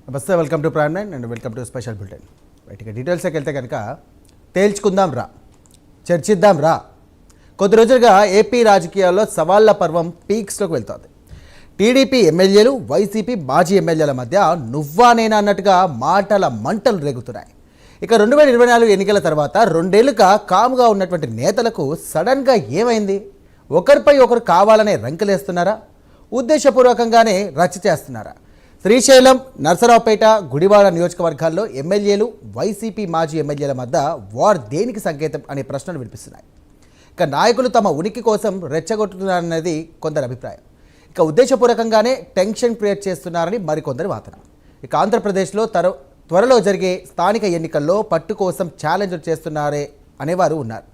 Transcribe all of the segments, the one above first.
నమస్తే, welcome to prime nine and welcome to special bulletin. Right, ఇక డీటెయిల్స్కి వెళ్తే కనుక తేల్చుకుందాం రా, చర్చిద్దాం రా. కొద్ది రోజులుగా ఏపీ రాజకీయాల్లో సవాళ్ల పర్వం పీక్స్లోకి వెళ్తోంది. టీడీపీ ఎమ్మెల్యేలు, వైసీపీ మాజీ ఎమ్మెల్యేల మధ్య నువ్వా నేనా అన్నట్టుగా మాటల మంటలు రేగుతున్నాయి. ఇక 2024 ఎన్నికల తర్వాత రెండేళ్లుగా కాముగా ఉన్నటువంటి నేతలకు సడన్గా ఏమైంది? ఒకరిపై ఒకరు కావాలనే రంకెలేస్తున్నారా? ఉద్దేశపూర్వకంగానే రచ్చ చేస్తున్నారా? శ్రీశైలం, నర్సరావుపేట, గుడివాడ నియోజకవర్గాల్లో ఎమ్మెల్యేలు, వైసీపీ మాజీ ఎమ్మెల్యేల మధ్య వార్ దేనికి సంకేతం అనే ప్రశ్నలు వినిపిస్తున్నాయి. ఇక నాయకులు తమ ఉనికి కోసం రెచ్చగొట్టుతున్నారనేది కొందరి అభిప్రాయం. ఇక ఉద్దేశపూర్వకంగానే టెన్షన్ క్రియేట్ చేస్తున్నారని మరికొందరి వాదన. ఇక ఆంధ్రప్రదేశ్లో త్వరలో జరిగే స్థానిక ఎన్నికల్లో పట్టు కోసం ఛాలెంజ్ చేస్తున్నారే అనేవారు ఉన్నారు.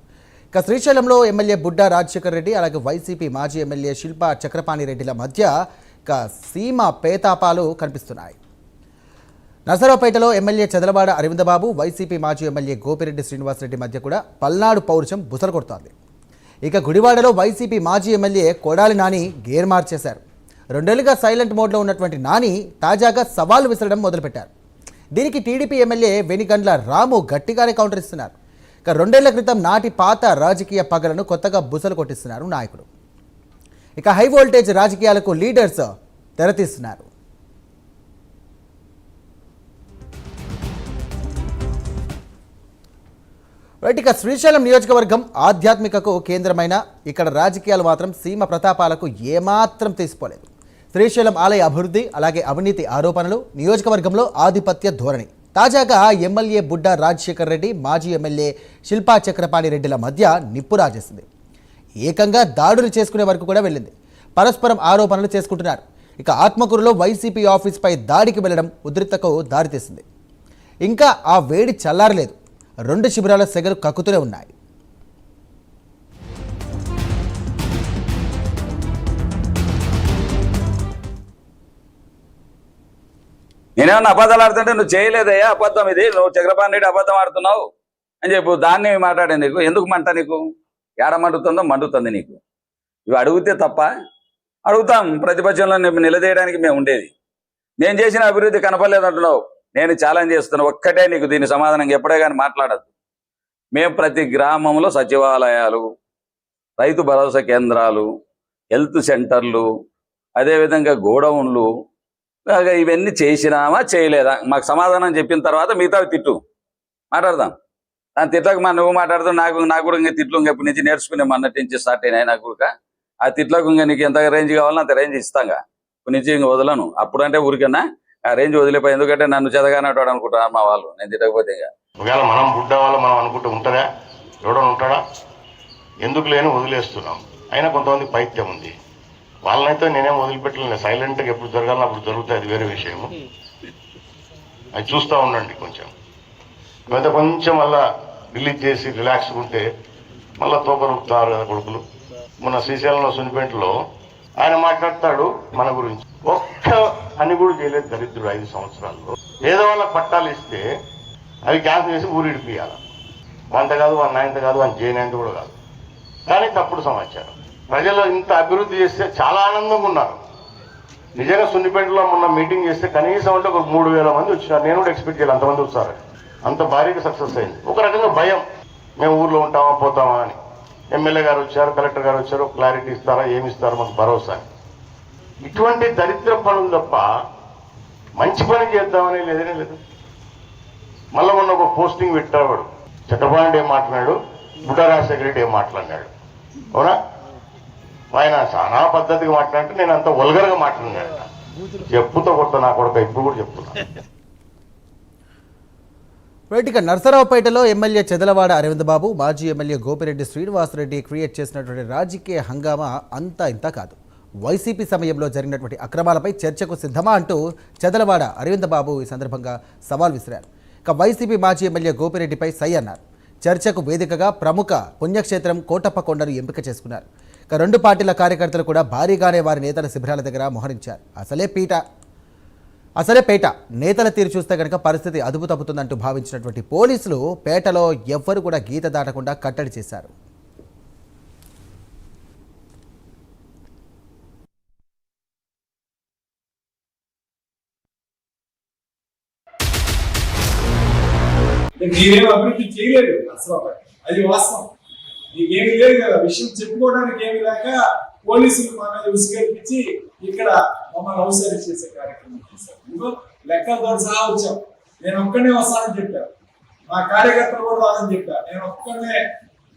ఇక శ్రీశైలంలో ఎమ్మెల్యే బుడ్డా రాజశేఖర్ రెడ్డి, అలాగే వైసీపీ మాజీ ఎమ్మెల్యే శిల్పా చక్రపాణి రెడ్డిల మధ్య సీమ పేతాపాలు కనిపిస్తున్నాయి. నర్సరావుపేటలో ఎమ్మెల్యే చదలవాడ అరవిందబాబు, వైసీపీ మాజీ ఎమ్మెల్యే గోపిరెడ్డి శ్రీనివాసరెడ్డి మధ్య కూడా పల్నాడు పౌరుషం బుసలు కొడుతోంది. ఇక గుడివాడలో వైసీపీ మాజీ ఎమ్మెల్యే కొడాలి నాని గేర్ మార్చేశారు. రెండేళ్లుగా సైలెంట్ మోడ్లో ఉన్నటువంటి నాని తాజాగా సవాల్ విసరడం మొదలుపెట్టారు. దీనికి టీడీపీ ఎమ్మెల్యే వెనిగండ్ల రాము గట్టిగానే కౌంటర్ ఇస్తున్నారు. ఇక 2 ఏళ్ల క్రితం నాటి పాత రాజకీయ పగలను కొత్తగా బుసలు కొట్టిస్తున్నారు నాయకుడు. ఇక హై వోల్టేజ్ రాజకీయాలకు లీడర్స్ తెరతీస్తున్నారు. ఇక శ్రీశైలం నియోజకవర్గం ఆధ్యాత్మికకు కేంద్రమైన ఇక్కడ రాజకీయాలు మాత్రం సీమ ప్రతాపాలకు ఏమాత్రం తీసిపోలేదు. శ్రీశైలం ఆలయ అభివృద్ధి, అలాగే అవినీతి ఆరోపణలు, నియోజకవర్గంలో ఆధిపత్య ధోరణి. తాజాగా ఎమ్మెల్యే బుడ్డా రాజశేఖర్ రెడ్డి, మాజీ ఎమ్మెల్యే శిల్పా చక్రపాణి రెడ్డిల మధ్య నిప్పు రాజేసింది. ఏకంగా దాడులు చేసుకునే వరకు కూడా వెళ్ళింది. పరస్పరం ఆరోపణలు చేసుకుంటున్నారు. ఇక ఆత్మకూరులో వైసీపీ ఆఫీస్పై దాడికి వెళ్లడం ఉద్రిక్తతకు దారితీసింది. ఇంకా ఆ వేడి చల్లారలేదు. 2 శిబిరాల సెగలు కక్కుతూనే ఉన్నాయి. నేనేమన్నా అబద్ధాలు ఆడుతుంటే నువ్వు చేయలేదయ్యా, అబద్ధం ఇది, నువ్వు చక్రపాణి రెడ్డి అబద్ధం ఆడుతున్నావు అని చెప్పు. దాన్ని మాట్లాడే నీకు ఎందుకు మంట? నీకు ఏడ మండుతుందో మండుతుంది నీకు. ఇవి అడిగితే తప్ప అడుగుతాం. ప్రతిపక్షంలో నిలదీయడానికి మేము ఉండేది. నేను చేసిన అభివృద్ధి కనపడలేదంటున్నావు. నేను ఛాలెంజ్ చేస్తున్నా, ఒక్కటే నీకు దీని సమాధానం ఎప్పుడే కానీ మాట్లాడద్దు. మేము ప్రతి గ్రామంలో సచివాలయాలు, రైతు భరోసా కేంద్రాలు, హెల్త్ సెంటర్లు, అదేవిధంగా గోడౌన్లు, ఇవన్నీ చేసినామా చేయలేదా? మాకు సమాధానం చెప్పిన తర్వాత మిగతా తిట్టు మాట్లాడదాం. దాని తిట్లకు నువ్వు మాట్లాడుతూ నాకు కూడా ఇంకా తిట్లు ఇప్పటి నుంచి నేర్చుకునే అన్నట్టు నుంచి స్టార్ట్ అయినాయి. నాకు కూడా ఆ తిట్లకు ఇంకా నీకు ఎంత రేంజ్ కావాలో అంత రేంజ్ ఇస్తాగా. ఇప్పటి నుంచి ఇంక వదలను. అప్పుడంటే ఊరికన్నా ఆ రేంజ్ వదిలిపోయి, ఎందుకంటే నన్ను చెదగానట్టు అనుకుంటాను మా వాళ్ళు. నేను తిట్టకపోతే ఇంకా ఒకవేళ మనం బుడ్డ వాళ్ళు మనం అనుకుంటూ ఉంటుందా? ఎవడని ఉంటాడా? ఎందుకు లేని వదిలేస్తున్నాం. అయినా కొంతమంది పైత్యం ఉంది. వాళ్ళనైతే నేనేం వదిలిపెట్టలేను. సైలెంట్గా ఎప్పుడు జరగాలని అప్పుడు జరుగుతాయి, అది వేరే విషయము. అది చూస్తూ ఉండండి. కొంచెం కొంచెం మళ్ళా రిలీజ్ చేసి రిలాక్స్గా ఉంటే మళ్ళీ తోకరుపుతారు కదా కొడుకులు. మొన్న శ్రీశైలంలో సునిపేటలో ఆయన మాట్లాడతాడు మన గురించి. ఒక్క అని కూడా చేయలేదు దరిద్రుడు 5 సంవత్సరాల్లో. ఏదో వాళ్ళకి పట్టాలు ఇస్తే అవి క్యాన్సిల్ చేసి ఊరిడిపియాలి. వంట కాదు, వాళ్ళ నాయంత కాదు, వాళ్ళ చేయనంత కూడా కాదు. కానీ తప్పుడు సమాచారం. ప్రజలు ఇంత అభివృద్ధి చేస్తే చాలా ఆనందంగా ఉన్నారు. నిజంగా సున్నిపేటలో మొన్న మీటింగ్ చేస్తే కనీసం అంటే ఒక 3000 మంది వచ్చినారు. నేను కూడా ఎక్స్పెక్ట్ చేయాలి అంతమంది వస్తారు. అంత భారీగా సక్సెస్ అయింది. ఒక రకంగా భయం, మేము ఊర్లో ఉంటామా పోతామా అని. ఎమ్మెల్యే గారు వచ్చారు, కలెక్టర్ గారు వచ్చారు, క్లారిటీ ఇస్తారా, ఏమి ఇస్తారో మాకు భరోసా. ఇటువంటి దరిద్ర పనులు తప్ప మంచి పని చేద్దామని లేదనే లేదు. మళ్ళీ మొన్న ఒక పోస్టింగ్ పెట్టాడు వాడు. చక్రపాణి ఏం మాట్లాడాడు, బుడ్డా రాజశేఖర రెడ్డి ఏం మాట్లాడినాడు. అవునా? ఆయన చాలా పద్ధతిగా మాట్లాడితే నేను అంత వల్గర్గా మాట్లాడినాడు. చెప్పుతో కొడతా నా కొడుకు, ఇప్పుడు కూడా చెప్తున్నా. ఇక నర్సరావుపేటలో ఎమ్మెల్యే చదలవాడ అరవిందబాబు, మాజీ ఎమ్మెల్యే గోపిరెడ్డి శ్రీనివాసరెడ్డి క్రియేట్ చేసినటువంటి రాజకీయ హంగామా అంతా ఇంత కాదు. వైసీపీ సమయంలో జరిగినటువంటి అక్రమాలపై చర్చకు సిద్ధమా అంటూ చదలవాడ అరవిందబాబు ఈ సందర్భంగా సవాల్ విసిరారు. ఇక వైసీపీ మాజీ ఎమ్మెల్యే గోపిరెడ్డిపై సై అన్నారు. చర్చకు వేదికగా ప్రముఖ పుణ్యక్షేత్రం కోటప్పకొండను ఎంపిక చేసుకున్నారు. ఇక 2 పార్టీల కార్యకర్తలు కూడా భారీగానే వారి నేతల శిబిరాల దగ్గర మోహరించారు. అసలే పేట నేతల తీరు చూస్తే కనుక పరిస్థితి అదుపు తప్పుతుందంటూ భావించినటువంటి పోలీసులు పేటలో ఎవ్వరు కూడా గీత దాటకుండా కట్టడి చేశారు. మీరేం అభివృద్ధి చేయలేదు అసలు, అది వాస్తవం. నీకేమి లేదు కదా, విషయం చెప్పుకోవడానికి ఏమి లేక పోలీసులు మా మీద ఉసుకెల్పించి ఇక్కడ మమ్మల్ని అవసరం చేసే కార్యక్రమం చేశారు. ఇదిగో లెక్కలతో సహా వచ్చాం. నేను ఒక్కనే వస్తానని చెప్పాను, మా కార్యకర్తలు కూడా రాదని చెప్పాను. నేను ఒక్కనే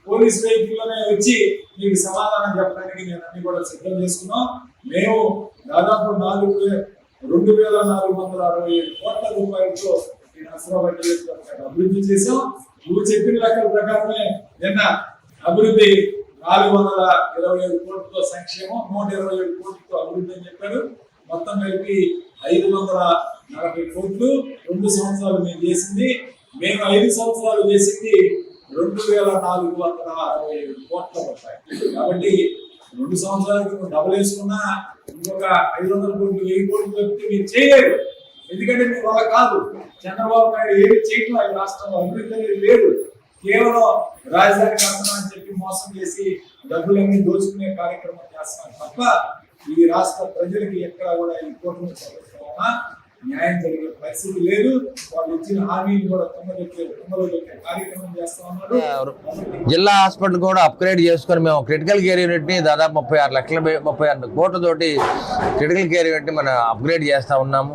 పోలీస్ వెహికల్లోనే వచ్చి మీకు సమాధానం చెప్పడానికి నేను అన్ని కూడా సిద్ధం చేసుకున్నాం. మేము దాదాపు 2,467 కోట్ల రూపాయలతో ఈ నర్సరావుపేట నియోజకవర్గాన్ని అభివృద్ధి చేశాం. నువ్వు చెప్పిన లెక్కల ప్రకారమే నిన్న అభివృద్ధి 427 కోట్లతో సంక్షేమం, 127 కోట్లతో అభివృద్ధి అని చెప్పాడు. మొత్తం కలిపి 540 కోట్లు 2 సంవత్సరాలు మేము చేసింది. మేము 5 సంవత్సరాలు చేసింది 2,467 కోట్ల రూపాయలు. కాబట్టి 2 సంవత్సరాలకు డబుల్ వేసుకున్నా ఇంకొక 500 కోట్లు 1000 కోట్లు పెడితే మీరు చేయలేరు. ఎందుకంటే మీరు వల్ల కాదు. చంద్రబాబు నాయుడు ఏమి చేయట్లా, ఈ రాష్ట్రంలో అభివృద్ధి అనేది లేదు. కేవలం రాజధాని కడతాం అని చెప్పి మోసం చేసి డబ్బులన్నీ దోచుకునే కార్యక్రమం చేస్తున్నాం తప్ప ఈ రాష్ట్ర ప్రజలకి ఎక్కడ కూడా ఈ కూటమి ప్రభుత్వం న్యాయం జరిగే పరిస్థితి లేదు. వాళ్ళు ఇచ్చిన హామీని కూడా తుమ్మలో పెట్టే కార్యక్రమం చేస్తా ఉన్నారు. జిల్లా హాస్పిటల్ కూడా అప్గ్రేడ్ చేసుకొని మేము క్రిటికల్ కేర్ యూనిట్ ని దాదాపు 36 కోట్లతోటి క్రిటికల్ కేర్ యూనిట్ ని మనం అప్గ్రేడ్ చేస్తా ఉన్నాము.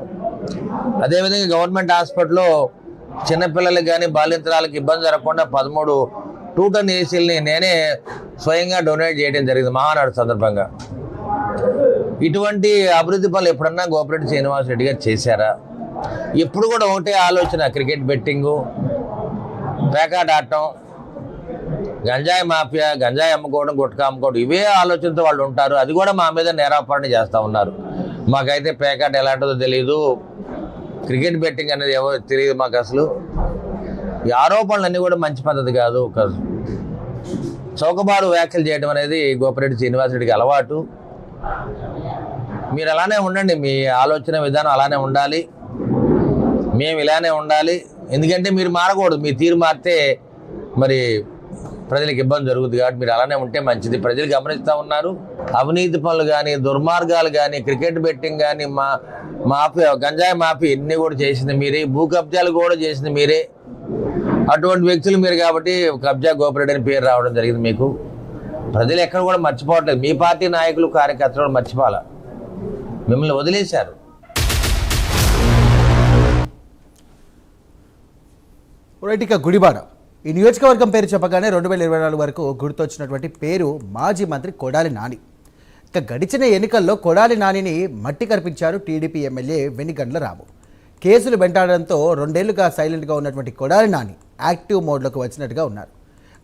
అదేవిధంగా గవర్నమెంట్ హాస్పిటల్లో చిన్నపిల్లలకి కానీ బాలింతరాలకు ఇబ్బంది జరగకుండా 13 2 టన్ ఏసీలని నేనే స్వయంగా డొనేట్ చేయడం జరిగింది మహానాడు సందర్భంగా. ఇటువంటి అభివృద్ధి పనులు ఎప్పుడన్నా గోపిరెడ్డి శ్రీనివాస్ రెడ్డి గారు చేశారా? ఎప్పుడు కూడా ఒకటే ఆలోచన, క్రికెట్ బెట్టింగు, పేకాట ఆడటం, గంజాయి మాఫియా, గంజాయి అమ్ముకోవడం, గుట్కా అమ్ముకోవడం, ఇవే ఆలోచనతో వాళ్ళు ఉంటారు. అది కూడా మా మీద నేరాపారణ చేస్తూ ఉన్నారు. మాకైతే పేకాట ఎలాంటిదో తెలియదు, క్రికెట్ బెట్టింగ్ అనేది ఎవరు తెలియదు మాకు అసలు. ఈ ఆరోపణలన్నీ కూడా మంచి పద్ధతి కాదు. ఒక చౌకబారు వ్యాఖ్యలు చేయడం అనేది గోపిరెడ్డి శ్రీనివాసరెడ్డికి అలవాటు. మీరు అలానే ఉండండి, మీ ఆలోచన విధానం అలానే ఉండాలి, మేము ఇలానే ఉండాలి. ఎందుకంటే మీరు మారకూడదు. మీ తీరు మారితే మరి ప్రజలకు ఇబ్బంది జరుగుతుంది. కాబట్టి మీరు అలానే ఉంటే మంచిది. ప్రజలు గమనిస్తూ ఉన్నారు. అవినీతి పనులు కానీ, దుర్మార్గాలు కానీ, క్రికెట్ బెట్టింగ్ కానీ, మాఫీ, గంజాయి మాఫీ ఇన్ని కూడా చేసింది మీరే, భూ కబ్జాలు కూడా చేసింది మీరే. అటువంటి వ్యక్తులు మీరు కాబట్టి కబ్జా గోపిరెడ్డి అని పేరు రావడం జరిగింది మీకు. ప్రజలు ఎక్కడ కూడా మర్చిపోవట్లేదు. మీ పార్టీ నాయకులు, కార్యకర్తలు మర్చిపోవాలా, మిమ్మల్ని వదిలేశారు. ఇక గుడివాడ ఈ నియోజకవర్గం పేరు చెప్పగానే 2024 వరకు గుర్తొచ్చినటువంటి పేరు మాజీ మంత్రి కొడాలి నాని. ఇక గడిచిన ఎన్నికల్లో కొడాలి నానిని మట్టి కనిపించారు టీడీపీ ఎమ్మెల్యే వెనిగండ్ల రాము. కేసులు వెంటాడడంతో 2 ఏళ్లుగా సైలెంట్గా ఉన్నటువంటి కొడాలి నాని యాక్టివ్ మోడ్లోకి వచ్చినట్టుగా ఉన్నారు.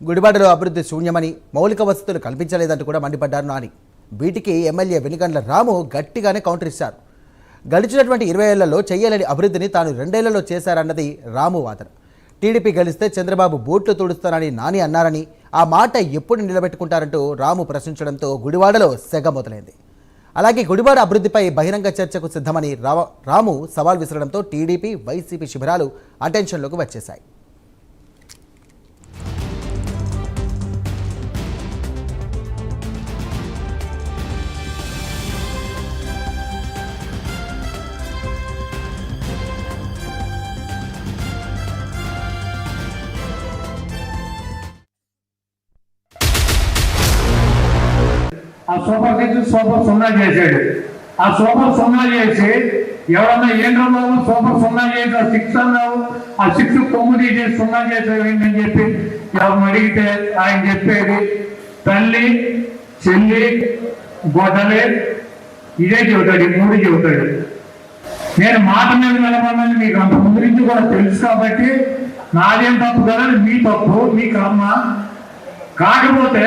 గుడివాడలో అభివృద్ధి శూన్యమని, మౌలిక వసతులు కల్పించలేదంటూ కూడా మండిపడ్డారు నాని. వీటికి ఎమ్మెల్యే వెనిగండ్ల రాము గట్టిగానే కౌంటర్ ఇచ్చారు. గడిచినటువంటి 20 ఏళ్లలో చేయలేని అభివృద్ధిని తాను 2 ఏళ్లలో చేశారన్నది రాము వాదన. టీడీపీ గెలిస్తే చంద్రబాబు బూట్లు తుడుస్తానని నాని అన్నారని, ఆ మాట ఎప్పుడు నిలబెట్టుకుంటారంటూ రాము ప్రశ్నించడంతో గుడివాడలో సెగ మొదలైంది. అలాగే గుడివాడ అభివృద్ధిపై బహిరంగ చర్చకు సిద్ధమని రాము సవాల్ విసరడంతో టీడీపీ, వైసీపీ శిబిరాలు అటెన్షన్లోకి వచ్చేశాయి. ఆ సూపర్ 6 సూపర్ 0 చేశాడు. ఆ సూపర్ 0 చేసి ఎవరన్నా ఏంటన్నావు, సూపర్ 0 చేసి ఆ 6 అన్నావు, ఆ 6 9 చేసి 0 చేసావు ఏంటని చెప్పి ఎవరిని అడిగితే ఆయన చెప్పేది తల్లి, చెల్లి, గొడ్డలే, ఇదే చెబుతాడు. ఈ 3 చెబుతాడు. నేను మాట మీద నిలబడాలని మీకు అంత ముందు నుంచి కూడా తెలుసు కాబట్టి నాదేం తప్పు కదా, మీ తప్పు, మీ కర్మ. కాకపోతే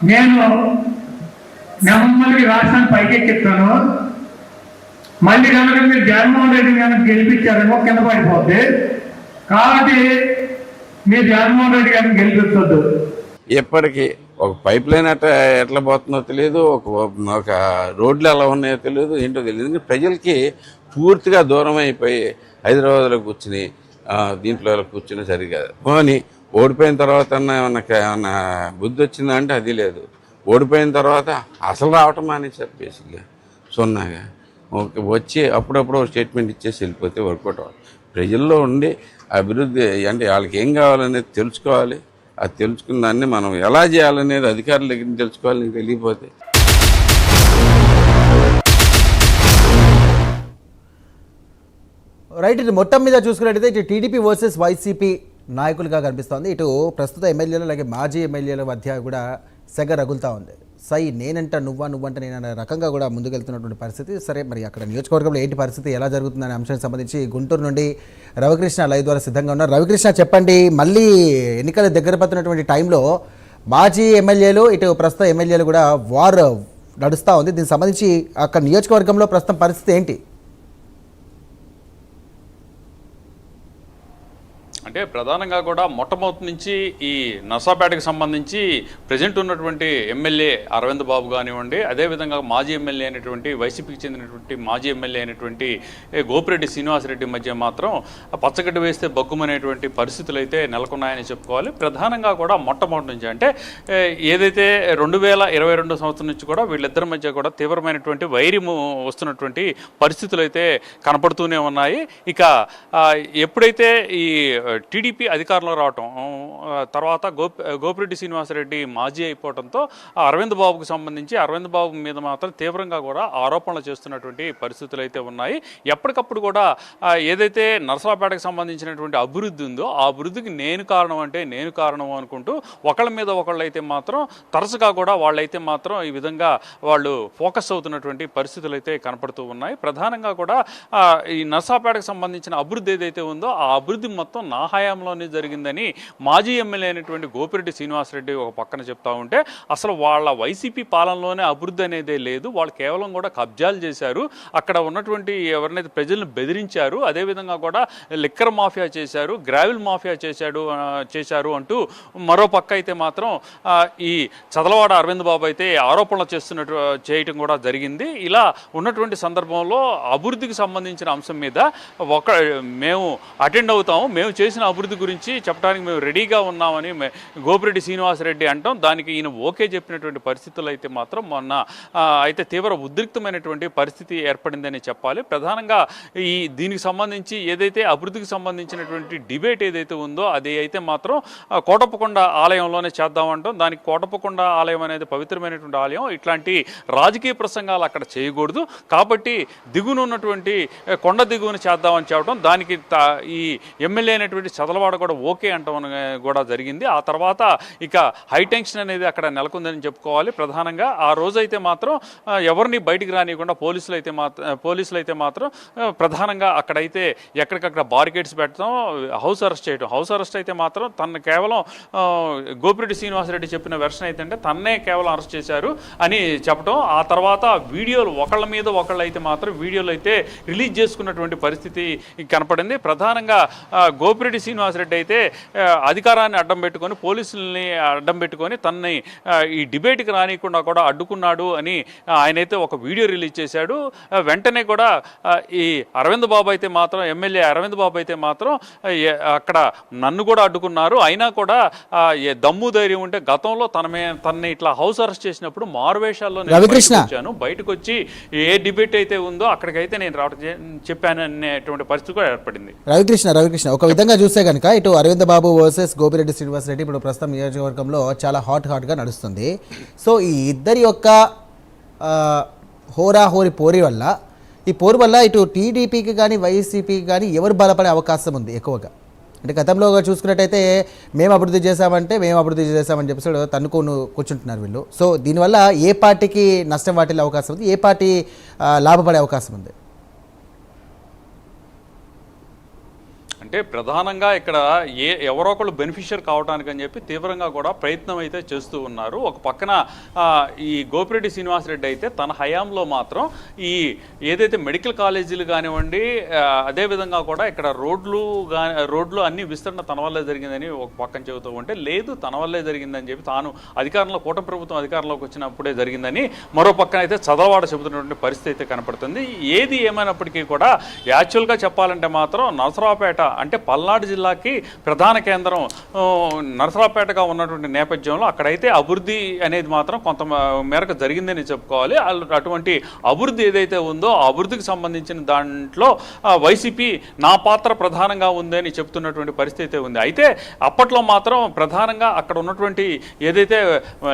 నేను నెమ్మదికి రాష్ట్రాన్ని పైకెక్కిస్తాను. మళ్ళీ కనుక మీరు జగన్మోహన్ రెడ్డి గారిని గెలిపించారేమో కింద పడిపోద్ది. కాబట్టి మీరు జగన్మోహన్ రెడ్డి గారిని గెలిపించొద్దు. ఎప్పటికీ ఒక పైప్ లైన్ ఎట్లా పోతుందో తెలియదు, ఒక రోడ్లు ఎలా ఉన్నాయో తెలియదు, ఏంటో తెలియదు. ఎందుకంటే ప్రజలకి పూర్తిగా దూరం అయిపోయి హైదరాబాద్లో కూర్చుని దీంట్లో కూర్చుని సరిగా పోనీ ఓడిపోయిన తర్వాత ఏమన్నా బుద్ధి వచ్చిందా అంటే అది లేదు. ఓడిపోయిన తర్వాత అసలు రావటం మానేశారు బేసిక్గా 0గా. వచ్చి అప్పుడప్పుడు స్టేట్మెంట్ ఇచ్చేసి వెళ్ళిపోతే వర్కౌట్ అవ్వాలి. ప్రజల్లో ఉండి అభివృద్ధి అంటే వాళ్ళకి ఏం కావాలనేది తెలుసుకోవాలి. అది తెలుసుకున్న దాన్ని మనం ఎలా చేయాలనేది అధికారుల దగ్గర నుంచి తెలుసుకోవాలి. నీకు తెలియకపోతే రైట్. ఇది మొత్తం మీద చూసుకున్నట్టయితే ఇటు టీడీపీ వర్సెస్ వైసీపీ నాయకులుగా కనిపిస్తోంది. ఇటు ప్రస్తుత ఎమ్మెల్యేలు అలాగే మాజీ ఎమ్మెల్యేల మధ్య కూడా సెగ రగులుతూ ఉంది. సై నేనంట నువ్వంట నేను అనే రకంగా కూడా ముందుకెళ్తున్నటువంటి పరిస్థితి. సరే, మరి అక్కడ నియోజకవర్గంలో ఏంటి పరిస్థితి, ఎలా జరుగుతుందనే అంశానికి సంబంధించి గుంటూరు నుండి రవికృష్ణ లైవ్ ద్వారా సిద్ధంగా ఉన్నారు. రవికృష్ణ, చెప్పండి, మళ్ళీ ఎన్నికలు దగ్గర పడుతున్నటువంటి టైంలో మాజీ ఎమ్మెల్యేలు ఇటు ప్రస్తుత ఎమ్మెల్యేలు కూడా వార్ నడుస్తూ ఉంది. దీనికి సంబంధించి అక్కడ నియోజకవర్గంలో ప్రస్తుతం పరిస్థితి ఏంటి? అంటే ప్రధానంగా కూడా మొట్టమొదటి నుంచి ఈ నర్సాపేటకు సంబంధించి ప్రజెంట్ ఉన్నటువంటి ఎమ్మెల్యే అరవింద్ బాబు కానివ్వండి, అదేవిధంగా మాజీ ఎమ్మెల్యే అయినటువంటి వైసీపీకి చెందినటువంటి మాజీ ఎమ్మెల్యే అయినటువంటి గోపిరెడ్డి శ్రీనివాసరెడ్డి మధ్య మాత్రం పచ్చగడ్డి వేస్తే బగ్గుమనేటువంటి పరిస్థితులు అయితే నెలకొన్నాయని చెప్పుకోవాలి. ప్రధానంగా కూడా మొట్టమొదటి నుంచి అంటే ఏదైతే 2022 సంవత్సరం నుంచి కూడా వీళ్ళిద్దరి మధ్య కూడా తీవ్రమైనటువంటి వైర్యం వస్తున్నటువంటి పరిస్థితులు అయితే కనపడుతూనే ఉన్నాయి. ఇక ఎప్పుడైతే ఈ టీడీపీ అధికారంలో రావటం తర్వాత గోపిరెడ్డి శ్రీనివాసరెడ్డి మాజీ అయిపోవడంతో అరవింద్ బాబుకు సంబంధించి అరవింద్ బాబు మీద మాత్రం తీవ్రంగా కూడా ఆరోపణలు చేస్తున్నటువంటి పరిస్థితులు అయితే ఉన్నాయి. ఎప్పటికప్పుడు కూడా ఏదైతే నర్సరావుపేటకు సంబంధించినటువంటి అభివృద్ధి ఉందో ఆ అభివృద్ధికి నేను కారణం అంటే నేను కారణం అనుకుంటూ ఒకళ్ళ మీద ఒకళ్ళు అయితే మాత్రం తరచుగా కూడా వాళ్ళైతే మాత్రం ఈ విధంగా వాళ్ళు ఫోకస్ అవుతున్నటువంటి పరిస్థితులు అయితే కనపడుతూ ఉన్నాయి. ప్రధానంగా కూడా ఈ నర్సరావుపేటకు సంబంధించిన అభివృద్ధి ఏదైతే ఉందో ఆ అభివృద్ధి మొత్తం నా హయాంలోనే జరిగిందని మాజీ ఎమ్మెల్యే అయినటువంటి గోపిరెడ్డి శ్రీనివాసరెడ్డి ఒక పక్కన చెప్తా ఉంటే, అసలు వాళ్ళ వైసీపీ పాలనలోనే అభివృద్ధి అనేదే లేదు, వాళ్ళు కేవలం కూడా కబ్జాలు చేశారు, అక్కడ ఉన్నటువంటి ఎవరినైతే ప్రజలను బెదిరించారు, అదేవిధంగా కూడా లిక్కర్ మాఫియా చేశారు, గ్రావిల్ మాఫియా చేశారు అంటూ మరో పక్క అయితే మాత్రం ఈ చదలవాడ అరవింద్ బాబు అయితే ఆరోపణలు చేయటం కూడా జరిగింది. ఇలా ఉన్నటువంటి సందర్భంలో అభివృద్ధికి సంబంధించిన అంశం మీద మేము అటెండ్ అవుతాము, మేము చేసిన అభివృద్ధి గురించి చెప్పడానికి మేము రెడీగా ఉన్నామని గోపిరెడ్డి శ్రీనివాసరెడ్డి అంటాం. దానికి ఈయన ఓకే చెప్పినటువంటి పరిస్థితులు అయితే మాత్రం మొన్న అయితే తీవ్ర ఉద్రిక్తమైనటువంటి పరిస్థితి ఏర్పడిందని చెప్పాలి. ప్రధానంగా దీనికి సంబంధించి ఏదైతే అభివృద్ధికి సంబంధించినటువంటి డిబేట్ ఏదైతే ఉందో అది అయితే మాత్రం కోటప్పకొండ ఆలయంలోనే చేద్దామంటాం. దానికి కోటప్పకొండ ఆలయం అనేది పవిత్రమైనటువంటి ఆలయం, ఇట్లాంటి రాజకీయ ప్రసంగాలు అక్కడ చేయకూడదు కాబట్టి దిగునున్నటువంటి కొండ దిగువను చేద్దామని చెప్పడం, దానికి ఈ ఎమ్మెల్యే అయినటువంటి చదలవాడ కూడా ఓకే అంటాం కూడా జరిగింది. ఆ తర్వాత ఇక హైటెన్షన్ అనేది అక్కడ నెలకొందని చెప్పుకోవాలి. ప్రధానంగా ఆ రోజైతే మాత్రం ఎవరిని బయటికి రానియకుండా పోలీసులు అయితే మాత్రం ప్రధానంగా అక్కడైతే ఎక్కడికక్కడ బారికేడ్స్ పెట్టడం, హౌస్ అరెస్ట్ చేయడం. హౌస్ అరెస్ట్ అయితే మాత్రం తను కేవలం గోపిరెడ్డి శ్రీనివాసరెడ్డి చెప్పిన వెర్షన్ అయితే తన్నే కేవలం అరెస్ట్ చేశారు అని చెప్పడం. ఆ తర్వాత వీడియోలు ఒకళ్ళ మీద ఒకళ్ళు అయితే మాత్రం వీడియోలు అయితే రిలీజ్ చేసుకున్నటువంటి పరిస్థితి కనపడింది. ప్రధానంగా గోపిరెడ్డి శ్రీనివాసరెడ్డి అయితే అధికారాన్ని అడ్డం పెట్టుకొని పోలీసుల్ని అడ్డం పెట్టుకొని తనని ఈ డిబేట్కి రానియకుండా కూడా అడ్డుకున్నాడు అని ఆయనైతే ఒక వీడియో రిలీజ్ చేశాడు. వెంటనే కూడా ఈ అరవింద్ బాబు అయితే మాత్రం ఎమ్మెల్యే అరవింద్ బాబు అయితే మాత్రం అక్కడ నన్ను కూడా అడ్డుకున్నారు, అయినా కూడా దమ్ము ధైర్యం ఉంటే గతంలో తనని ఇట్లా హౌస్ అరెస్ట్ చేసినప్పుడు మారువేషాల్లో వచ్చాను, బయటకు వచ్చి ఏ డిబేట్ అయితే ఉందో అక్కడికైతే నేను చెప్పాను అనేటువంటి పరిస్థితి కూడా ఏర్పడింది. రవికృష్ణ ఒక విధంగా చూస్తే కనుక ఇటు అరవింద్ బాబు వర్సెస్ గోపిరెడ్డి శ్రీనివాసరెడ్డి ఇప్పుడు ప్రస్తుతం నియోజకవర్గంలో చాలా హాట్గా నడుస్తుంది. సో ఈ ఇద్దరి యొక్క హోరాహోరీ పోరి వల్ల ఇటు టీడీపీకి కానీ వైసీపీకి కానీ ఎవరు బలపడే అవకాశం ఉంది ఎక్కువగా? అంటే గతంలో చూసుకున్నట్టయితే మేము అభివృద్ధి చేశామని చెప్పేసి తన్నుకొని కూర్చుంటున్నారు వీళ్ళు. సో దీనివల్ల ఏ పార్టీకి నష్టం వాటిల్లే అవకాశం ఉంది, ఏ పార్టీ లాభపడే అవకాశం ఉంది? అంటే ప్రధానంగా ఇక్కడ ఎవరో ఒకళ్ళు బెనిఫిషియర్ కావడానికి అని చెప్పి తీవ్రంగా కూడా ప్రయత్నం అయితే చేస్తూ ఉన్నారు. ఒక పక్కన ఈ గోపిరెడ్డి శ్రీనివాసరెడ్డి అయితే తన హయాంలో మాత్రం ఏదైతే మెడికల్ కాలేజీలు కానివ్వండి, అదేవిధంగా కూడా ఇక్కడ రోడ్లు అన్ని విస్తరణ తన వల్లే జరిగిందని ఒక పక్కన చెబుతూ ఉంటే, లేదు తన వల్లే జరిగిందని చెప్పి తాను కూటమి ప్రభుత్వం అధికారంలోకి వచ్చినప్పుడే జరిగిందని మరో పక్కన అయితే చదలవాడ చెబుతున్నటువంటి పరిస్థితి అయితే కనపడుతుంది. ఏది ఏమైనప్పటికీ కూడా యాక్చువల్గా చెప్పాలంటే మాత్రం నర్సరావుపేట అంటే పల్నాడు జిల్లాకి ప్రధాన కేంద్రం నరసరావుపేటగా ఉన్నటువంటి నేపథ్యంలో అక్కడైతే అభివృద్ధి అనేది మాత్రం కొంత మేరకు జరిగిందని చెప్పుకోవాలి. అటువంటి అభివృద్ధి ఏదైతే ఉందో ఆ అభివృద్ధికి సంబంధించిన దాంట్లో వైసీపీ నా పాత్ర ప్రధానంగా ఉందని చెప్తున్నటువంటి పరిస్థితి ఉంది. అయితే అప్పట్లో మాత్రం ప్రధానంగా అక్కడ ఉన్నటువంటి ఏదైతే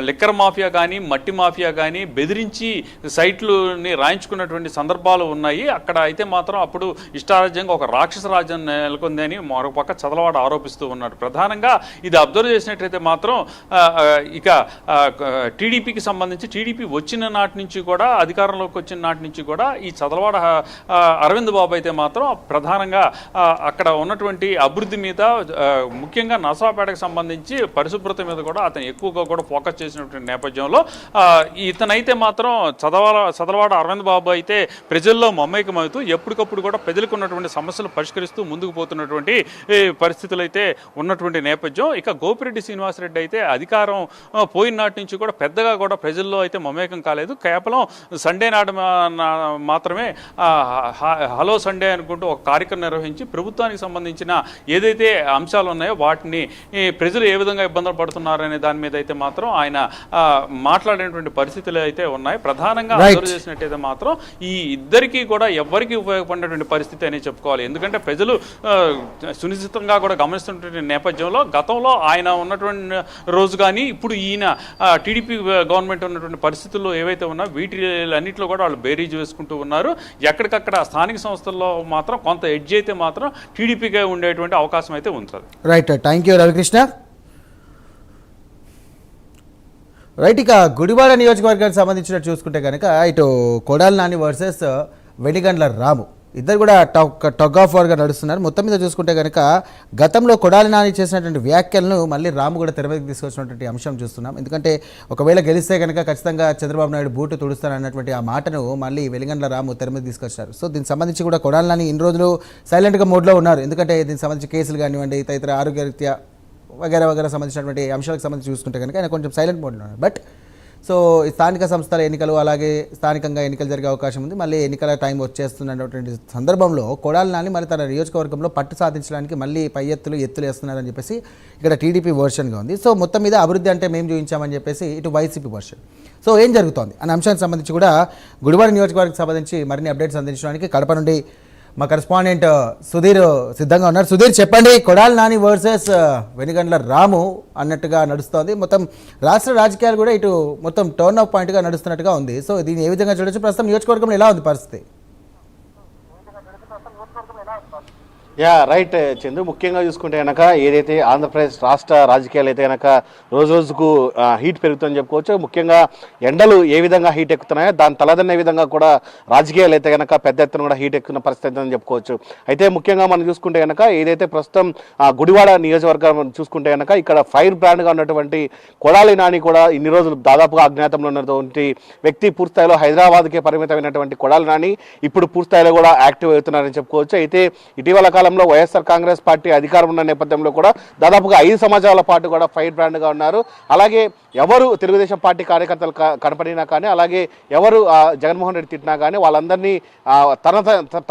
లిక్కర్ మాఫియా కానీ మట్టి మాఫియా కానీ బెదిరించి సైట్లని రాయించుకున్నటువంటి సందర్భాలు ఉన్నాయి. అక్కడ అయితే మాత్రం అప్పుడు ఇష్టారాజ్యంగా ఒక రాక్షస రాజ్యం నెలకొందని మరొక పక్క చదలవాడ ఆరోపిస్తూ ఉన్నాడు. ప్రధానంగా ఇది అబ్జర్వ్ చేసినట్లయితే మాత్రం ఇక టీడీపీకి సంబంధించి టీడీపీ వచ్చిన నాటి నుంచి కూడా అధికారంలోకి వచ్చిన నాటి నుంచి కూడా ఈ చదలవాడ అరవింద్ బాబు అయితే మాత్రం ప్రధానంగా అక్కడ ఉన్నటువంటి అభివృద్ధి మీద ముఖ్యంగా నరసరావుపేటకు సంబంధించి పరిశుభ్రత మీద కూడా అతను ఎక్కువగా కూడా ఫోకస్ చేసినటువంటి నేపథ్యంలో ఇతనైతే మాత్రం చదలవాడ అరవింద్ బాబు అయితే ప్రజల్లో మమేకమవుతూ ఎప్పటికప్పుడు కూడా ప్రజలకు ఉన్నటువంటి సమస్యలు పరిష్కరిస్తూ ముందుకు పోతున్నటువంటి పరిస్థితులు అయితే ఉన్నటువంటి నేపథ్యం. ఇక గోపిరెడ్డి శ్రీనివాసరెడ్డి అయితే అధికారం పోయిన నాటి నుంచి కూడా పెద్దగా కూడా ప్రజల్లో అయితే మమేకం కాలేదు. కేవలం సండే నాడు మాత్రమే హలో సండే అనుకుంటూ ఒక కార్యక్రమం నిర్వహించి ప్రభుత్వానికి సంబంధించిన ఏదైతే అంశాలు ఉన్నాయో వాటిని ప్రజలు ఏ విధంగా ఇబ్బందులు పడుతున్నారనే దాని మీద అయితే మాత్రం ఆయన మాట్లాడేటువంటి పరిస్థితులు అయితే ఉన్నాయి. ప్రధానంగా అబ్జర్వ్ చేసినట్టయితే మాత్రం ఈ ఇద్దరికి కూడా ఎవరికి ఉపయోగపడినటువంటి పరిస్థితి అని చెప్పుకోవాలి. ఎందుకంటే ప్రజలు సునిశ్చితంగా కూడా గమనిస్తున్నటువంటి నేపథ్యంలో గతంలో ఆయన ఉన్నటువంటి రోజు కానీ ఇప్పుడు ఈయన టీడీపీ గవర్నమెంట్ ఉన్నటువంటి పరిస్థితుల్లో ఏవైతే ఉన్నా వీటిలన్నింటిలో కూడా వాళ్ళు బేరీజ్ వేసుకుంటూ ఉన్నారు. ఎక్కడికక్కడ స్థానిక సంస్థల్లో మాత్రం కొంత ఎడ్జ్ అయితే మాత్రం టీడీపీగా ఉండేటువంటి అవకాశం అయితే ఉంటుంది. Right, thank you Ravikrishna. Right, ఇక గుడివాడ నియోజకవర్గానికి సంబంధించినట్టు చూసుకుంటే కనుక ఇటు కొడాలి నాని వర్సెస్ వెనిగండ్ల రాము ఇద్దరు కూడా టగ్ ఆఫ్ వార్గా నడుస్తున్నారు. మొత్తం మీద చూసుకుంటే కనుక గతంలో కొడాలి నాని చేసినటువంటి వ్యాఖ్యలను మళ్ళీ రాము కూడా తెర మీదకి తీసుకొచ్చినటువంటి అంశం చూస్తున్నాం. ఎందుకంటే ఒకవేళ గెలిస్తే కనుక ఖచ్చితంగా చంద్రబాబు నాయుడు బూటు తుడుస్తారన్నటువంటి ఆ మాటను మళ్ళీ వెలిగండ్ల రాము తెర మీద తీసుకొచ్చారు. సో దీనికి సంబంధించి కూడా కొడాలి నాని ఇన్ని రోజులు సైలెంట్గా మోడ్లో ఉన్నారు. ఎందుకంటే దీనికి సంబంధించి కేసులు కానివ్వండి తదితర ఆరోగ్యరీత్యా వగేరా సంబంధించినటువంటి అంశాలకు సంబంధించి చూసుకుంటే కనుక ఆయన కొంచెం సైలెంట్ మోడ్లో ఉన్నారు. బట్ సో ఈ స్థానిక సంస్థల ఎన్నికలు అలాగే స్థానికంగా ఎన్నికలు జరిగే అవకాశం ఉంది. మళ్ళీ ఎన్నికల టైం వచ్చేస్తున్నటువంటి సందర్భంలో కొడాలి నాని మరి తన నియోజకవర్గంలో పట్టు సాధించడానికి మళ్ళీ పై ఎత్తులు వేస్తున్నారని చెప్పేసి ఇక్కడ టీడీపీ వర్షన్గా ఉంది. సో మొత్తం మీద అభివృద్ధి అంటే మేము చూపించామని చెప్పేసి ఇటు వైసీపీ వర్షన్. సో ఏం జరుగుతోంది అనే అంశానికి సంబంధించి కూడా గుడివాడ నియోజకవర్గానికి సంబంధించి మరిన్ని అప్డేట్స్ అందించడానికి కడప నుండి మా కరెస్పాండెంట్ సుధీర్ సిద్ధంగా ఉన్నారు. సుధీర్, చెప్పండి, కొడాలి నాని వర్సెస్ వెనిగండ్ల రాము అన్నట్టుగా నడుస్తోంది. మొత్తం రాష్ట్ర రాజకీయాలు కూడా ఇటు మొత్తం టర్న్ ఆఫ్ పాయింట్గా నడుస్తున్నట్టుగా ఉంది. సో దీన్ని ఏ విధంగా చూడొచ్చు? ప్రస్తుతం నియోజకవర్గంలో ఎలా ఉంది పరిస్థితి? రైట్ చందు, ముఖ్యంగా చూసుకుంటే కనుక ఏదైతే ఆంధ్రప్రదేశ్ రాష్ట్ర రాజకీయాలు అయితే కనుక రోజు రోజుకు హీట్ పెరుగుతుందని చెప్పుకోవచ్చు. ముఖ్యంగా ఎండలు ఏ విధంగా హీట్ ఎక్కుతున్నాయో దాని తలదన్నే విధంగా కూడా రాజకీయాలు అయితే కనుక పెద్ద ఎత్తున కూడా హీట్ ఎక్కుతున్న పరిస్థితి అని చెప్పుకోవచ్చు. అయితే ముఖ్యంగా మనం చూసుకుంటే కనుక ఏదైతే ప్రస్తుతం గుడివాడ నియోజకవర్గం చూసుకుంటే కనుక ఇక్కడ ఫైర్ బ్రాండ్గా ఉన్నటువంటి కొడాలి నాని కూడా ఇన్ని రోజులు దాదాపుగా అజ్ఞాతంలో ఉన్నటువంటి వ్యక్తి పూర్తిస్థాయిలో హైదరాబాద్కే పరిమితమైనటువంటి కొడాలి నాని ఇప్పుడు పూర్తిస్థాయిలో కూడా యాక్టివ్ అవుతున్నారని చెప్పుకోవచ్చు. అయితే ఇటీవల కాలంలో వైఎస్ఆర్ కాంగ్రెస్ పార్టీ అధికారం ఉన్న నేపథ్యంలో కూడా దాదాపుగా 5 సంవత్సరాల పాటు కూడా ఫైర్ బ్రాండ్గా ఉన్నారు. అలాగే ఎవరు తెలుగుదేశం పార్టీ కార్యకర్తలు కనపడినా కానీ అలాగే ఎవరు జగన్మోహన్ రెడ్డి తిట్టినా కానీ వాళ్ళందరినీ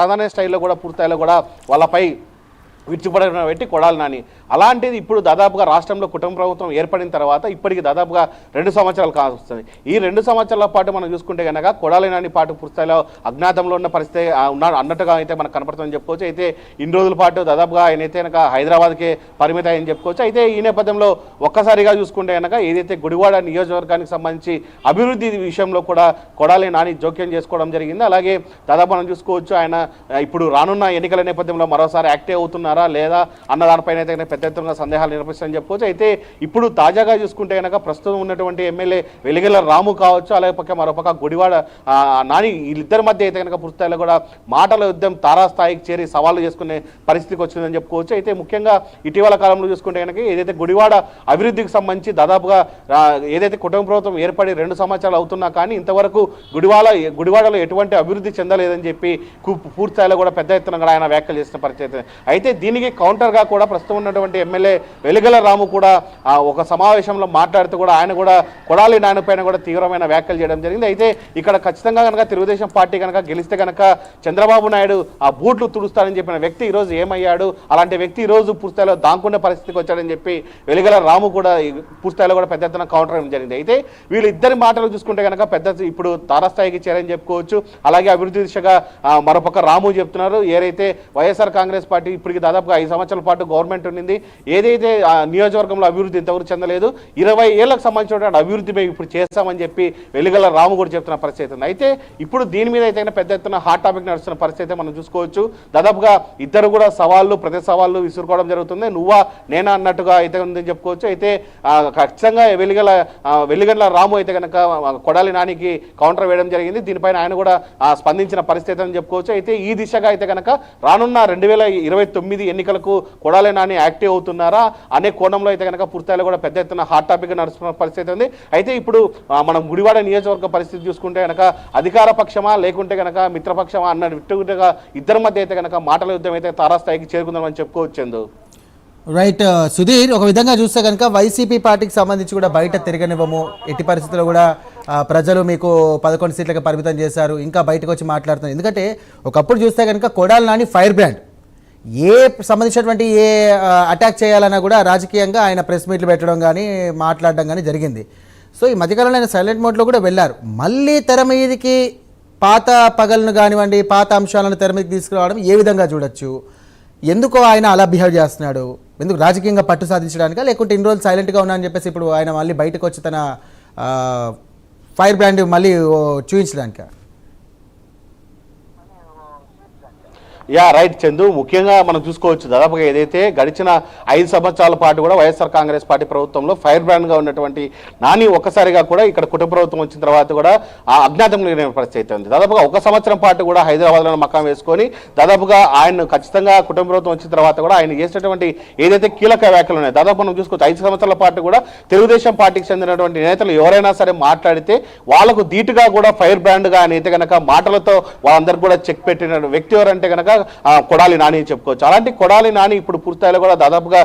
తననే స్టైల్లో కూడా పూర్తిస్థాయిలో కూడా వాళ్ళపై విడిచిపడిన పెట్టి కొడాలి నాని. అలాంటిది ఇప్పుడు దాదాపుగా రాష్ట్రంలో కుటుంబ ప్రభుత్వం ఏర్పడిన తర్వాత ఇప్పటికి దాదాపుగా 2 సంవత్సరాలు కావస్తుంది. ఈ 2 సంవత్సరాల పాటు మనం చూసుకుంటే కనుక కొడాలి నాని పాటు పూర్తిస్థాయిలో అజ్ఞాతంలో ఉన్న పరిస్థితి ఉన్నాడు అన్నట్టుగా అయితే మనకు కనపడుతుందని చెప్పుకోవచ్చు. అయితే ఇన్ని రోజుల పాటు దాదాపుగా ఆయన అయితే కనుక హైదరాబాద్కే పరిమితం అని చెప్పుకోవచ్చు. అయితే ఈ నేపథ్యంలో ఒక్కసారిగా చూసుకుంటే కనుక ఏదైతే గుడివాడ నియోజకవర్గానికి సంబంధించి అభివృద్ధి విషయంలో కూడా కొడాలి నాని జోక్యం చేసుకోవడం జరిగింది. అలాగే దాదాపు మనం చూసుకోవచ్చు ఆయన ఇప్పుడు రానున్న ఎన్నికల నేపథ్యంలో మరోసారి యాక్టివ్ అవుతున్నారు లేదా అన్న దానిపైన అయితే పెద్ద ఎత్తున సందేహాలు నిర్వహిస్తాయని చెప్పుకోవచ్చు. అయితే ఇప్పుడు తాజాగా చూసుకుంటే కనుక ప్రస్తుతం ఉన్నటువంటి ఎమ్మెల్యే వెలిగండ్ల రాము కావచ్చు అలాగే పక్క మరోపక్క గుడివాడ నాని వీళ్ళిద్దరి మధ్య అయితే కనుక పూర్తిస్థాయిలో కూడా మాటల యుద్ధం తారాస్థాయికి చేరి సవాళ్ళు చేసుకునే పరిస్థితికి వచ్చిందని చెప్పుకోవచ్చు. అయితే ముఖ్యంగా ఇటీవల కాలంలో చూసుకుంటే కనుక ఏదైతే గుడివాడ అభివృద్ధికి సంబంధించి దాదాపుగా ఏదైతే కుటుంబ ప్రభుత్వం ఏర్పడి 2 సంవత్సరాలు అవుతున్నా కానీ ఇంతవరకు గుడివాడలో ఎటువంటి అభివృద్ధి చెందలేదని చెప్పి పూర్తిస్థాయిలో కూడా పెద్ద ఎత్తున కూడా ఆయన వ్యాఖ్యలు చేసిన పరిస్థితి. అయితే దీనికి కౌంటర్గా కూడా ప్రస్తుతం ఉన్నటువంటి ఎమ్మెల్యే వెలిగల రాము కూడా ఒక సమావేశంలో మాట్లాడుతూ కూడా ఆయన కూడా కొడాలి నాని పైన కూడా తీవ్రమైన వ్యాఖ్యలు చేయడం జరిగింది. అయితే ఇక్కడ ఖచ్చితంగా కనుక తెలుగుదేశం పార్టీ కనుక గెలిస్తే కనుక చంద్రబాబు నాయుడు ఆ బూట్లు తుడుస్తానని చెప్పిన వ్యక్తి ఈరోజు ఏమయ్యాడు, అలాంటి వ్యక్తి ఈరోజు పూర్తిస్థాయిలో దాక్కునే పరిస్థితికి వచ్చాడని చెప్పి వెలిగల రాము కూడా పూర్తిస్థాయిలో కూడా పెద్ద ఎత్తున కౌంటర్ ఇవ్వడం జరిగింది. అయితే వీళ్ళిద్దరి మాటలు చూసుకుంటే కనుక పెద్ద ఇప్పుడు తారాస్థాయికి చేరని చెప్పుకోవచ్చు. అలాగే అభివృద్ధి దిశగా మరోపక్క రాము చెప్తున్నారు, ఏదైతే వైఎస్ఆర్ కాంగ్రెస్ పార్టీ ఇప్పటికి దాదాపుగా 5 సంవత్సరాల పాటు గవర్నమెంట్ ఉండింది, ఏదైతే నియోజకవర్గంలో అభివృద్ధి ఇంతవరకు చెందలేదు, 20 ఏళ్లకు సంబంధించినటువంటి అభివృద్ధి మేము ఇప్పుడు చేస్తామని చెప్పి వెలిగల రాము కూడా చెప్తున్న పరిస్థితి ఉంది. అయితే ఇప్పుడు దీని మీద అయితే పెద్ద ఎత్తున హాట్ టాపిక్ నడుస్తున్న పరిస్థితి మనం చూసుకోవచ్చు. దాదాపుగా ఇద్దరు కూడా ప్రతి సవాళ్ళు విసురుకోవడం జరుగుతుంది. నువ్వా నేనా అన్నట్టుగా అయితే ఉందని చెప్పుకోవచ్చు. అయితే ఖచ్చితంగా వెలిగల రాము అయితే కనుక కొడాలి నానికి కౌంటర్ వేయడం జరిగింది. దీనిపైన ఆయన కూడా స్పందించిన పరిస్థితి అని చెప్పుకోవచ్చు. అయితే ఈ దిశగా అయితే కనుక రానున్న 2029 ఎన్నికలకు కొడాలి నాని యాక్టివ్ అవుతున్నారా అనే కోణంలో అయితే కనుక పూర్తిలో కూడా పెద్ద ఎత్తున హాట్ టాపిక్ నడుస్తున్న పరిస్థితి ఉంది. అయితే ఇప్పుడు మనం గుడివాడ నియోజకవర్గ పరిస్థితి చూసుకుంటే కనుక అధికార పక్షమా లేకుంటే కనుక మిత్రపక్షమా అన్న విట్టుగా ఇద్దరి మధ్య అయితే కనుక మాటల యుద్ధం అయితే తారాస్థాయికి చేరుకుందామని చెప్పుకోవచ్చు. రైట్ సుధీర్, ఒక విధంగా చూస్తే కనుక వైసీపీ పార్టీకి సంబంధించి కూడా బయట తిరగనివ్వము, ఎట్టి పరిస్థితుల్లో కూడా ప్రజలు మీకు 11 సీట్లకు పరిమితం చేశారు, ఇంకా బయటకు వచ్చి మాట్లాడుతున్నారు. ఎందుకంటే ఒకప్పుడు చూస్తే కనుక కొడాలి నాని ఫైర్ బ్రాండ్, ఏ సంబంధించినటువంటి ఏ అటాక్ చేయాలన్నా కూడా రాజకీయంగా ఆయన ప్రెస్ మీట్లు పెట్టడం కానీ మాట్లాడడం కానీ జరిగింది. సో ఈ మధ్యకాలంలో ఆయన సైలెంట్ మోడ్లో కూడా వెళ్ళారు. మళ్ళీ తెర మీదకి పాత పగలను కానివ్వండి, పాత అంశాలను తెర మీదకి తీసుకురావడం ఏ విధంగా చూడొచ్చు? ఎందుకో ఆయన అలా బిహేవ్ చేస్తున్నాడు? ఎందుకు రాజకీయంగా పట్టు సాధించడానికా, లేకుంటే ఇన్ని రోజులు సైలెంట్గా ఉన్నా అని చెప్పేసి ఇప్పుడు ఆయన మళ్ళీ బయటకు వచ్చి తన ఫైర్ బ్రాండ్ మళ్ళీ చూపించడానికా? రైట్ చందు, ముఖ్యంగా మనం చూసుకోవచ్చు దాదాపుగా ఏదైతే గడిచిన 5 సంవత్సరాల పాటు కూడా వైఎస్ఆర్ కాంగ్రెస్ పార్టీ ప్రభుత్వంలో ఫైర్ బ్రాండ్గా ఉన్నటువంటి నాని ఒక్కసారిగా కూడా ఇక్కడ కుటుంబ ప్రభుత్వం వచ్చిన తర్వాత కూడా ఆ అజ్ఞాతంలో లేని పరిస్థితి ఉంది. దాదాపుగా 1 సంవత్సరం పాటు కూడా హైదరాబాద్లో మకాం వేసుకొని దాదాపుగా ఆయన ఖచ్చితంగా కుటుంబ ప్రభుత్వం వచ్చిన తర్వాత కూడా ఆయన చేసినటువంటి ఏదైతే కీలక వ్యాఖ్యలు ఉన్నాయో దాదాపు మనం చూసుకోవచ్చు 5 సంవత్సరాల పాటు కూడా తెలుగుదేశం పార్టీకి చెందినటువంటి నేతలు ఎవరైనా సరే మాట్లాడితే వాళ్ళకు ధీటుగా కూడా ఫైర్ బ్రాండ్గా ఆయన అయితే కనుక మాటలతో వాళ్ళందరికీ కూడా చెక్ పెట్టిన వ్యక్తి ఎవరంటే కనుక కొడాలి నాని చెప్పుకోవచ్చు. అలాంటి కొడాలి నాని ఇప్పుడు పూర్తిస్థాయిలో కూడా దాదాపుగా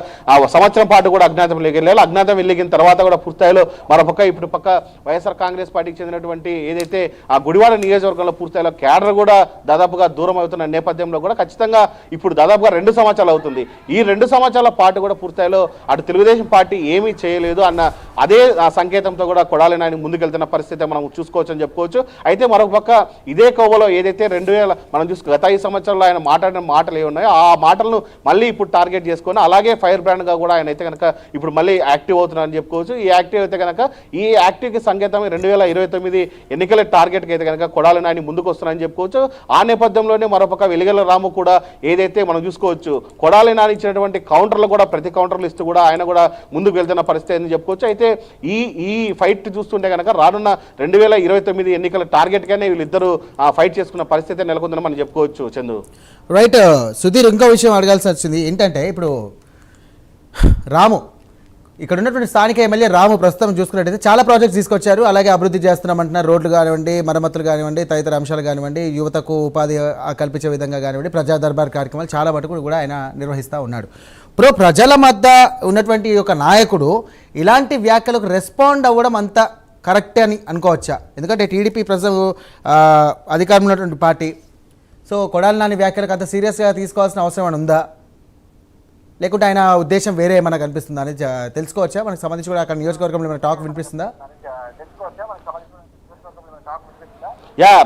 సంవత్సరం పాటు కూడా అజ్ఞాతం వెళ్ళారు. అజ్ఞాతం వెళ్ళిన తర్వాత కూడా పూర్తిస్థాయిలో మరోపక్క ఇప్పుడు పక్క వైఎస్ఆర్ కాంగ్రెస్ పార్టీకి చెందినటువంటి ఏదైతే ఆ గుడివాడ నియోజకవర్గంలో పూర్తిస్థాయిలో క్యాడర్ కూడా దాదాపుగా దూరం అవుతున్న నేపథ్యంలో కూడా ఖచ్చితంగా ఇప్పుడు దాదాపుగా 2 సంవత్సరాలు అవుతుంది. ఈ 2 సంవత్సరాల పాటు కూడా పూర్తిస్థాయిలో అటు తెలుగుదేశం పార్టీ ఏమీ చేయలేదు అన్న అదే సంకేతంతో కూడా కొడాలి నాని ముందుకెళ్తున్న పరిస్థితి మనం చూసుకోవచ్చు అని చెప్పుకోవచ్చు. అయితే మరొక ఇదే కోవలో ఏదైతే 2000 మనం చూసుకో గత 5 సంవత్సరాల్లో ఆయన మాట్లాడిన మాటలు ఏమున్నాయో ఆ మాటలను మళ్ళీ ఇప్పుడు టార్గెట్ చేసుకొని అలాగే ఫైర్ బ్రాండ్గా కూడా ఆయన అయితే కనుక ఇప్పుడు మళ్ళీ యాక్టివ్ అవుతున్నారని చెప్పుకోవచ్చు. ఈ యాక్టివ్ అయితే కనుక ఈ యాక్టివ్కి సంకేతం 2029 ఎన్నికల టార్గెట్కి అయితే కనుక కొడాలి నాని ముందుకు వస్తున్నారని చెప్పుకోవచ్చు. ఆ నేపథ్యంలోనే మరోపక్క వెలిగల రాము కూడా ఏదైతే మనం చూసుకోవచ్చు కొడాలి నాని ఇచ్చినటువంటి కౌంటర్లు కూడా ప్రతి కౌంటర్లు ఇస్తూ కూడా ఆయన కూడా ముందుకు వెళ్తున్న పరిస్థితి అని చెప్పుకోవచ్చు. అయితే ఈ ఫైట్ చూస్తుంటే కనుక రానున్న 2029 ఎన్నికల టార్గెట్గానే వీళ్ళిద్దరూ ఫైట్ చేసుకున్న పరిస్థితి నెలకొందని మనం చెప్పుకోవచ్చు. చందు రైట్ సుధీర్, ఇంకో విషయం అడగాల్సి వచ్చింది ఏంటంటే ఇప్పుడు రాము ఇక్కడ ఉన్నటువంటి స్థానిక ఎమ్మెల్యే రాము ప్రస్తుతం చూసుకున్నట్టయితే చాలా ప్రాజెక్ట్స్ తీసుకొచ్చారు, అలాగే అభివృద్ధి చేస్తున్నామంటున్నారు. రోడ్లు కానివ్వండి, మరమ్మతులు కానివ్వండి, తదితర అంశాలు కానివ్వండి, యువతకు ఉపాధి కల్పించే విధంగా కానివ్వండి, ప్రజా దర్బార్ కార్యక్రమాలు చాలా మటుకు కూడా ఆయన నిర్వహిస్తూ ఉన్నాడు. ప్రజల మధ్య ఉన్నటువంటి ఒక నాయకుడు ఇలాంటి వ్యాఖ్యలకు రెస్పాండ్ అవ్వడం అంత కరెక్టే అని అనుకోవచ్చా? ఎందుకంటే టీడీపీ ప్రజలు అధికారంలో ఉన్నటువంటి పార్టీ. సో కొడాలి నాని వ్యాఖ్యలకు అంత సీరియస్గా తీసుకోవాల్సిన అవసరం ఏమైనా ఉందా, లేకుంటే ఆయన ఉద్దేశం వేరే ఏమైనా కనిపిస్తుందా అని తెలుసుకోవచ్చా? మనకు సంబంధించి కూడా అక్కడ నియోజకవర్గంలో ఏమైనా టాక్ వినిపిస్తుందా?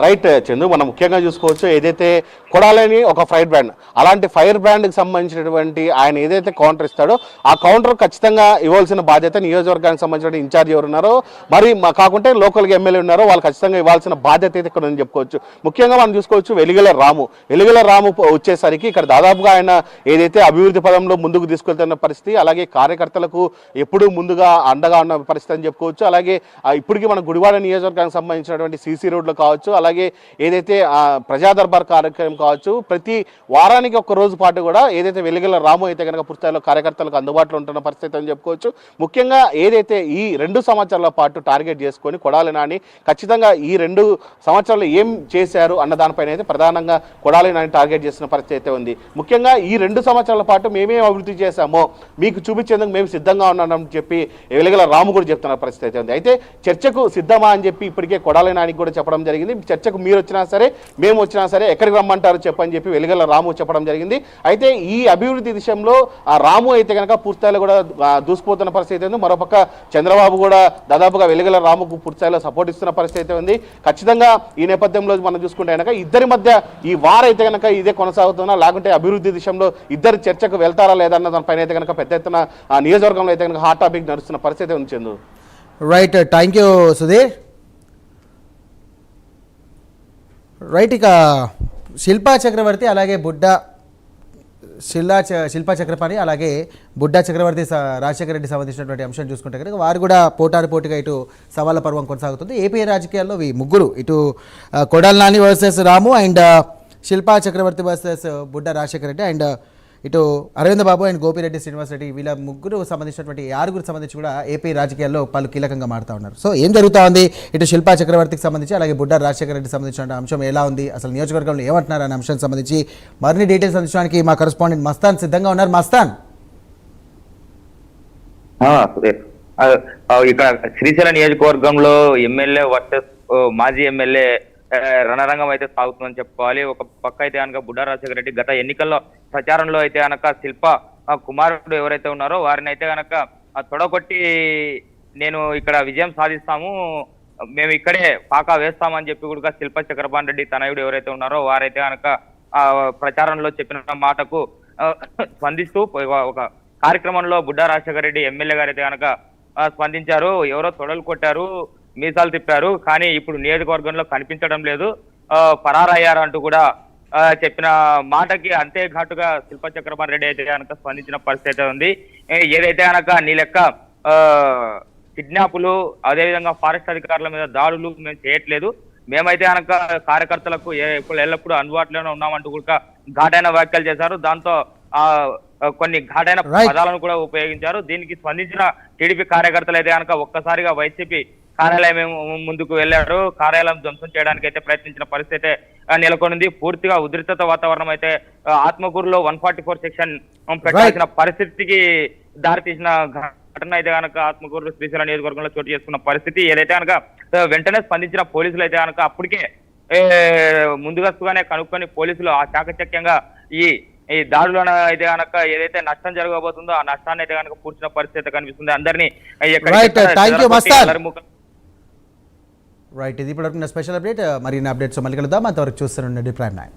రైట్ చందు, మనం ముఖ్యంగా చూసుకోవచ్చు ఏదైతే కొడాలని ఒక ఫైర్ బ్రాండ్, అలాంటి ఫైర్ బ్రాండ్కి సంబంధించినటువంటి ఆయన ఏదైతే కౌంటర్ ఇస్తాడో ఆ కౌంటర్ ఖచ్చితంగా ఇవ్వాల్సిన బాధ్యత నియోజకవర్గానికి సంబంధించిన ఇన్ఛార్జ్ ఎవరు ఉన్నారో మరి కాకుంటే లోకల్గా ఎమ్మెల్యే ఉన్నారో వాళ్ళు ఖచ్చితంగా ఇవ్వాల్సిన బాధ్యత అయితే ఇక్కడ చెప్పుకోవచ్చు. ముఖ్యంగా మనం చూసుకోవచ్చు వెలిగల రాము వచ్చేసరికి ఇక్కడ దాదాపుగా ఆయన ఏదైతే అభివృద్ధి పదంలో ముందుకు తీసుకెళ్తున్న పరిస్థితి, అలాగే కార్యకర్తలకు ఎప్పుడూ ముందుగా అండగా ఉన్న పరిస్థితి అని చెప్పుకోవచ్చు. అలాగే ఇప్పటికీ మన గుడివాడ నియోజకవర్గానికి సంబంధించినటువంటి సీసీ రోడ్లు కావచ్చు, కావచ్చు, అలాగే ఏదైతే ప్రజా దర్బార్ కార్యక్రమం కావచ్చు, ప్రతి వారానికి ఒక రోజు పాటు కూడా ఏదైతే వెలిగల రాము అయితే కనుక పూర్తిస్థాయిలో కార్యకర్తలకు అందుబాటులో ఉంటున్న పరిస్థితి అని చెప్పుకోవచ్చు. ముఖ్యంగా ఏదైతే ఈ 2 సంవత్సరాల పాటు టార్గెట్ చేసుకొని కొడాలి నాని ఖచ్చితంగా ఈ 2 సంవత్సరాలు ఏం చేశారు అన్న దానిపైన అయితే ప్రధానంగా కొడాలి నాని టార్గెట్ చేసిన పరిస్థితి అయితే ఉంది. ముఖ్యంగా ఈ 2 సంవత్సరాల పాటు మేమేం అభివృద్ధి చేశామో మీకు చూపించేందుకు మేము సిద్ధంగా ఉన్నామని చెప్పి వెలిగల రాము కూడా చెప్తున్న పరిస్థితి అయితే ఉంది. అయితే చర్చకు సిద్ధమా అని చెప్పి ఇప్పటికే కొడాలి నానికి కూడా చెప్పడం జరిగింది. చర్చకు మీరు వచ్చినా సరే మేము వచ్చినా సరే ఎక్కడికి రమ్మంటారు చెప్పని చెప్పి వెలిగల రాము చెప్పడం జరిగింది. అయితే ఈ అభివృద్ధి విషయంలో ఆ రాము అయితే కనుక పూర్తిస్థాయిలో కూడా దూసుకుపోతున్న పరిస్థితి ఉంది. మరోపక్క చంద్రబాబు కూడా దాదాపుగా వెలిగల రాముకు పూర్తిస్థాయిలో సపోర్ట్ ఇస్తున్న పరిస్థితి అయితే ఉంది. ఖచ్చితంగా ఈ నేపథ్యంలో మనం చూసుకుంటే కనుక ఇద్దరి మధ్య ఈ వార్ అయితే కనుక ఇదే కొనసాగుతున్నా, లేకుంటే అభివృద్ధి విషయంలో ఇద్దరు చర్చకు వెళ్తారా లేదన్న దానిపైన అయితే కనుక పెద్ద ఎత్తున ఆ నియోజకవర్గంలో అయితే కనుక హాట్ టాపిక్ నడుస్తున్న పరిస్థితి ఉంది. Chandu, right, thank you Sudheer. Right, ఇక శిల్పా చక్రవర్తి అలాగే శిల్పా చక్రపాణి అలాగే బుడ్డా చక్రవర్తి రాజశేఖర రెడ్డి సంబంధించినటువంటి అంశం చూసుకుంటే కనుక వారు కూడా పోటాపోటీగా ఇటు సవాళ్ళ పర్వం కొనసాగుతుంది. ఏపీ రాజకీయాల్లో ఈ ముగ్గురు, ఇటు Kodali Nani versus Ramu and Shilpa Chakravarthi versus Budda Rajasekhara Reddy and ఇటు అరవింద్ బాబు అండ్ గోపిరెడ్డి శ్రీనివాసరెడ్డి, వీళ్ళ ముగ్గురు సంబంధించినటువంటి 6 సంబంధించి కూడా ఏపీ రాజకీయాల్లో పలు కీలకంగా మారుతూ ఉన్నారు. సో ఏం జరుగుతూ ఉంది ఇటు శిల్పా చక్రవర్తికి సంబంధించి అలాగే బుడ్డా రాజశేఖర రెడ్డికి సంబంధించిన అంశం ఎలా ఉంది, అసలు నియోజకవర్గంలో ఏమంటున్నారు అనే అంశానికి సంబంధించి మరిన్ని డీటెయిల్స్ అందించడానికి మా కరెస్పాండెంట్ మస్తాన్ సిద్ధంగా ఉన్నారు. మస్తాన్, ఇక్కడ శ్రీశైలం నియోజకవర్గంలో ఎమ్మెల్యే వర్సెస్ మాజీ ఎమ్మెల్యే రణరంగం అయితే సాగుతుందని చెప్పుకోవాలి. ఒక పక్క అయితే కనుక బుడ్డా రాజశేఖర రెడ్డి గత ఎన్నికల్లో ప్రచారంలో అయితే కనుక శిల్ప కుమారుడు ఎవరైతే ఉన్నారో వారిని అయితే కనుక తొడగొట్టి నేను ఇక్కడ విజయం సాధిస్తాము, మేము ఇక్కడే పాకా వేస్తామని చెప్పి కూడా శిల్ప చక్రపాణి రెడ్డి తనయుడు ఎవరైతే ఉన్నారో వారైతే కనుక ప్రచారంలో చెప్పిన మాటకు స్పందిస్తూ ఒక కార్యక్రమంలో బుడ్డా రాజశేఖర రెడ్డి ఎమ్మెల్యే గారు అయితే కనుక స్పందించారు. ఎవరో తొడలు కొట్టారు, మీసాలు తిప్పారు, కానీ ఇప్పుడు నియోజకవర్గంలో కనిపించడం లేదు, పరారయ్యారు అంటూ కూడా చెప్పిన మాటకి అంతే ఘాటుగా శిల్ప చక్రపాణి రెడ్డి అయితే కనుక స్పందించిన పరిస్థితి ఉంది. ఏదైతే కనుక నీ లెక్క కిడ్నాపులు అదేవిధంగా ఫారెస్ట్ అధికారుల మీద దాడులు మేము చేయట్లేదు, మేమైతే కనుక కార్యకర్తలకు ఎల్లప్పుడూ అందుబాటులోనే ఉన్నామంటూ కూడా ఘాటైన వ్యాఖ్యలు చేశారు. దాంతో కొన్ని ఘాటైన పదాలను కూడా ఉపయోగించారు. దీనికి స్పందించిన టీడీపీ కార్యకర్తలు అయితే కనుక ఒక్కసారిగా వైసీపీ కార్యాలయం ముందుకు వెళ్లారు. కార్యాలయం ధ్వంసం చేయడానికి అయితే ప్రయత్నించిన పరిస్థితి నెలకొంది. పూర్తిగా ఉద్రిక్తత వాతావరణం అయితే ఆత్మకూరులో 144 సెక్షన్ పెట్టాల్సిన పరిస్థితికి దారితీసిన ఘటన అయితే కనుక ఆత్మకూరు శ్రీశైలం నియోజకవర్గంలో చోటు చేసుకున్న పరిస్థితి. ఏదైతే కనుక వెంటనే స్పందించిన పోలీసులు అయితే కనుక అప్పటికే ముందుగానే కనుక్కొని పోలీసులు ఆ చాకచక్యంగా ఈ దాడులను అయితే కనుక ఏదైతే నష్టం జరగబోతుందో ఆ నష్టాన్ని అయితే కనుక పూడ్చిన పరిస్థితి కనిపిస్తుంది. అందరినీ రైట్, ఇది ఇప్పుడు స్పెషల్ అప్డేట్. మరిన్ని అప్డేట్స్ మళ్ళీ కలుద్దాం. అంతవరకు చూస్తూనే ఉండండి ప్రైమ్9.